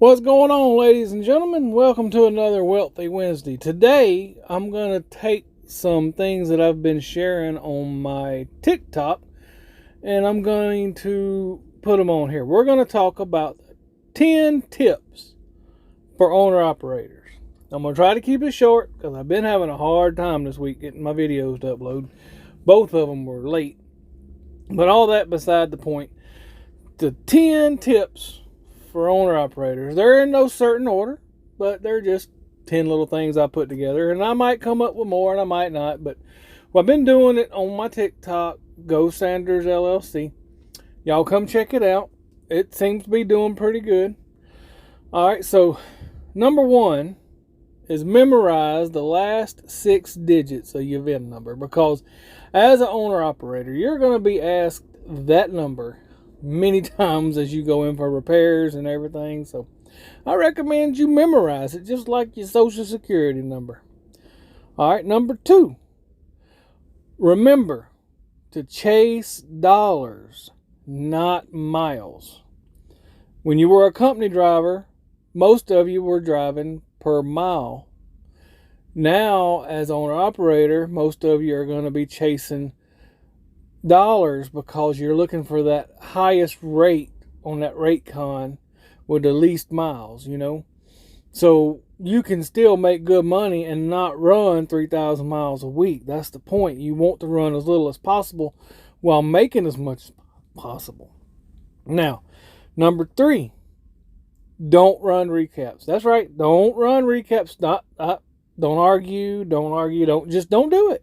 What's going on, ladies and gentlemen? Welcome to another Wealthy Wednesday. Today, I'm going to take some things that I've been sharing on my TikTok and I'm going to put them on here. We're going to talk about 10 tips for owner-operators. I'm going to try to keep it short because I've been having a hard time this week getting my videos to upload. Both of them were late. But all that beside the point. The 10 tips for owner-operators. They're in no certain order, but they're just 10 little things I put together. And I might come up with more and I might not. But I've been doing it on my TikTok, Go Sanders LLC. Y'all come check it out. It seems to be doing pretty good. Alright, so number one is memorize the last 6 digits of your VIN number. Because as an owner-operator, you're going to be asked that number many times as you go in for repairs and everything. So I recommend you memorize it just like your social security number. Alright, number 2. Remember to chase dollars, not miles. When you were a company driver, most of you were driving per mile. Now, as owner-operator, most of you are going to be chasing dollars because you're looking for that highest rate on that rate con with the least miles, So you can still make good money and not run 3,000 miles a week. That's the point. You want to run as little as possible while making as much as possible. Now, number 3, don't run recaps. That's right. Don't run recaps. Don't argue. Don't do it.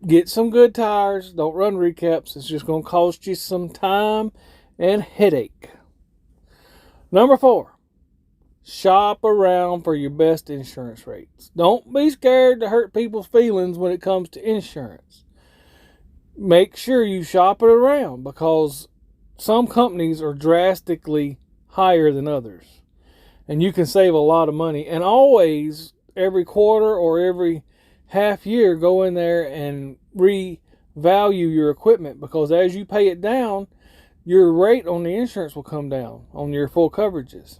Get some good tires. Don't run recaps. It's just going to cost you some time and headache. Number 4, shop around for your best insurance rates. Don't be scared to hurt people's feelings when it comes to insurance. Make sure you shop it around because some companies are drastically higher than others. And you can save a lot of money. And always, every quarter or every half year, go in there and revalue your equipment because as you pay it down, your rate on the insurance will come down on your full coverages.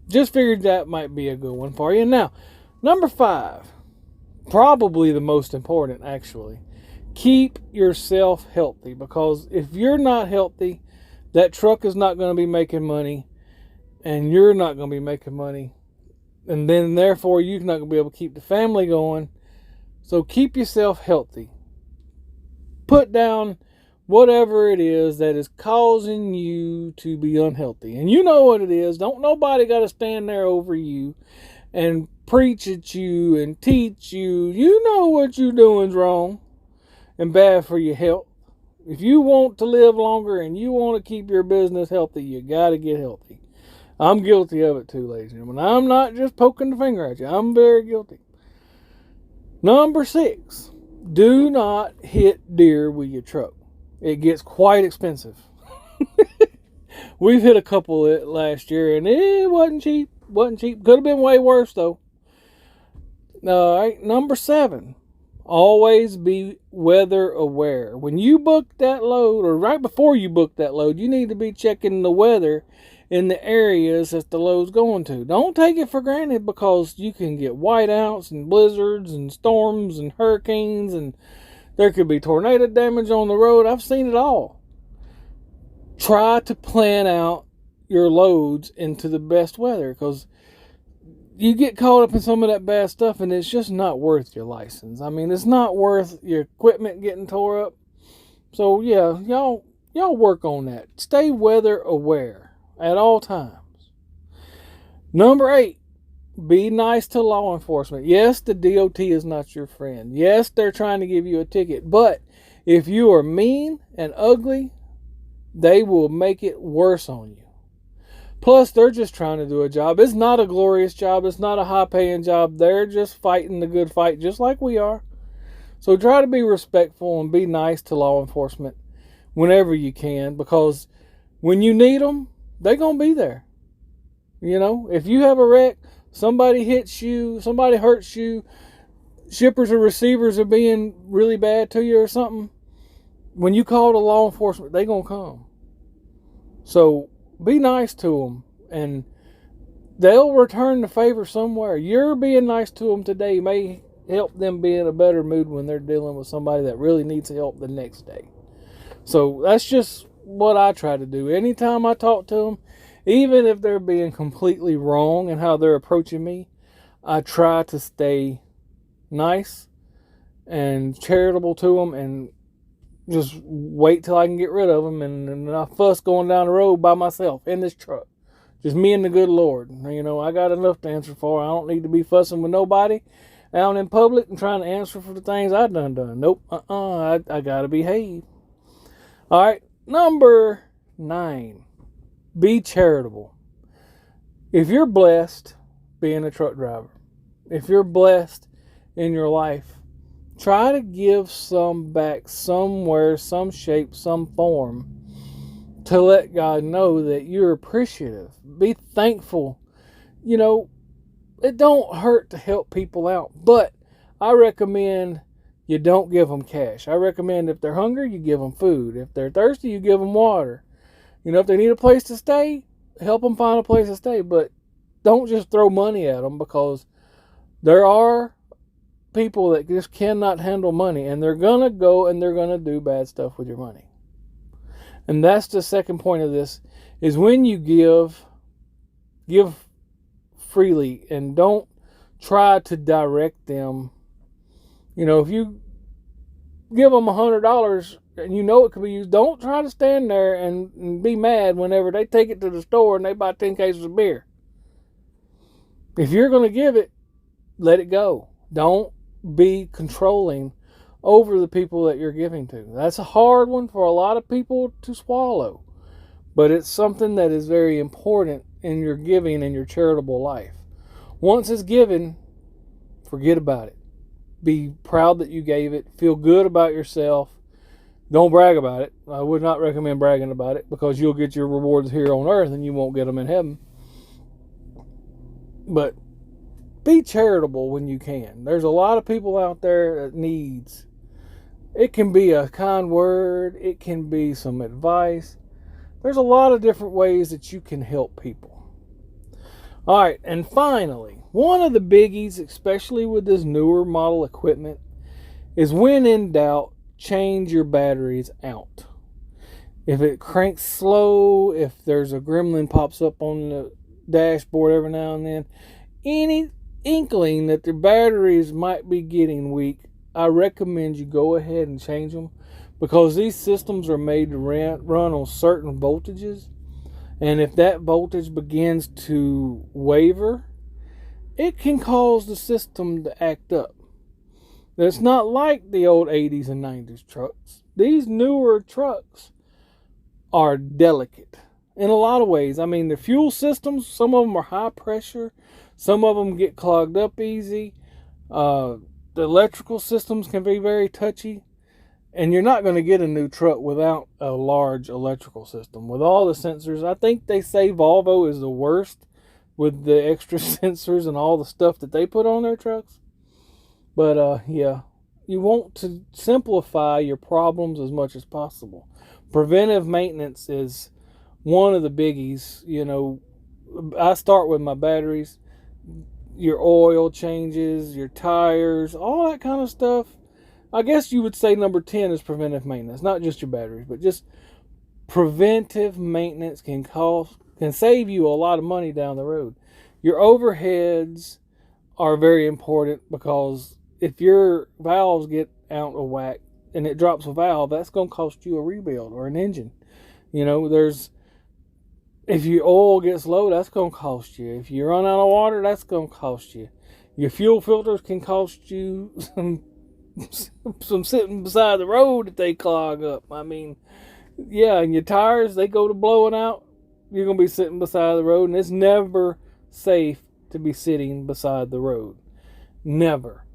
Just figured that might be a good one for you. Now, number 5, probably the most important actually, keep yourself healthy because if you're not healthy, that truck is not going to be making money and you're not going to be making money. And then, therefore, you're not going to be able to keep the family going. So keep yourself healthy. Put down whatever it is that is causing you to be unhealthy. And you know what it is. Don't nobody got to stand there over you and preach at you and teach you. You know what you're doing is wrong and bad for your health. If you want to live longer and you want to keep your business healthy, you got to get healthy. I'm guilty of it too, ladies and gentlemen. I'm not just poking the finger at you. I'm very guilty. Number 6, do not hit deer with your truck. It gets quite expensive. We've hit a couple last year and it wasn't cheap. Could have been way worse though. All right, number 7, always be weather aware. When you book that load or right before you book that load, you need to be checking the weather in the areas that the load's going to. Don't take it for granted because you can get whiteouts and blizzards and storms and hurricanes and there could be tornado damage on the road. I've seen it all. Try to plan out your loads into the best weather because you get caught up in some of that bad stuff and it's just not worth your license. I mean, it's not worth your equipment getting tore up. So yeah, y'all work on that. Stay weather aware at all times. Number 8, be nice to law enforcement. Yes, the DOT is not your friend. Yes, they're trying to give you a ticket. But if you are mean and ugly, they will make it worse on you. Plus, they're just trying to do a job. It's not a glorious job. It's not a high-paying job. They're just fighting the good fight just like we are. So try to be respectful and be nice to law enforcement whenever you can because when you need them, they're going to be there. If you have a wreck, somebody hits you, somebody hurts you, shippers or receivers are being really bad to you or something, when you call the law enforcement, they're going to come. So be nice to them and they'll return the favor somewhere. You're being nice to them today may help them be in a better mood when they're dealing with somebody that really needs help the next day. So that's just what I try to do. Anytime I talk to them, even if they're being completely wrong in how they're approaching me, I try to stay nice and charitable to them and just wait till I can get rid of them. And I fuss going down the road by myself in this truck. Just me and the good Lord. You know, I got enough to answer for. I don't need to be fussing with nobody out in public and trying to answer for the things I done. Nope. I got to behave. All right. Number 9. Be charitable. If you're blessed being a truck driver, if you're blessed in your life, try to give some back somewhere, some shape, some form, to let God know that you're appreciative. Be thankful. You know, it don't hurt to help people out, but I recommend you don't give them cash. I recommend if they're hungry, you give them food. If they're thirsty, you give them water. You know, if they need a place to stay, help them find a place to stay, but don't just throw money at them, because there are people that just cannot handle money, and they're going to go and they're going to do bad stuff with your money. And that's the second point of this, is when you give freely and don't try to direct them. You know, if you give them $100 and you know it could be used, don't try to stand there and be mad whenever they take it to the store and they buy 10 cases of beer. If you're going to give it, let it go. Don't be controlling over the people that you're giving to. That's a hard one for a lot of people to swallow, but it's something that is very important in your giving and your charitable life. Once it's given, forget about it. Be proud that you gave it. Feel good about yourself. Don't brag about it. I would not recommend bragging about it, because you'll get your rewards here on earth and you won't get them in heaven. But be charitable when you can. There's a lot of people out there that needs. It can be a kind word. It can be some advice. There's a lot of different ways that you can help people. All right, and finally, one of the biggies, especially with this newer model equipment, is when in doubt, change your batteries out. If it cranks slow, if there's a gremlin pops up on the dashboard every now and then, any inkling that the batteries might be getting weak, I recommend you go ahead and change them, because these systems are made to run on certain voltages, and if that voltage begins to waver, it can cause the system to act up. It's not like the old 80s and 90s trucks. These newer trucks are delicate in a lot of ways. I mean, the fuel systems, some of them are high pressure. Some of them get clogged up easy. The electrical systems can be very touchy. And you're not going to get a new truck without a large electrical system. With all the sensors, I think they say Volvo is the worst with the extra sensors and all the stuff that they put on their trucks. But yeah, you want to simplify your problems as much as possible. Preventive maintenance is one of the biggies. You know, I start with my batteries, your oil changes, your tires, all that kind of stuff. I guess you would say number 10 is preventive maintenance, not just your batteries, but just preventive maintenance can save you a lot of money down the road. Your overheads are very important, because if your valves get out of whack and it drops a valve, that's going to cost you a rebuild or an engine. You know, if your oil gets low, that's going to cost you. If you run out of water, that's going to cost you. Your fuel filters can cost you some sitting beside the road if they clog up. I mean, yeah, and your tires, they go to blowing out, you're going to be sitting beside the road, and it's never safe to be sitting beside the road. Never.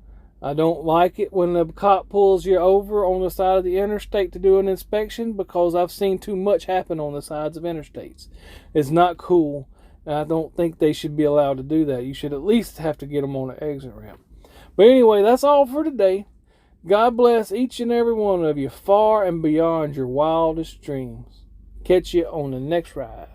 I don't like it when the cop pulls you over on the side of the interstate to do an inspection, because I've seen too much happen on the sides of interstates. It's not cool, and I don't think they should be allowed to do that. You should at least have to get them on an exit ramp. But anyway, that's all for today. God bless each and every one of you, far and beyond your wildest dreams. Catch you on the next ride.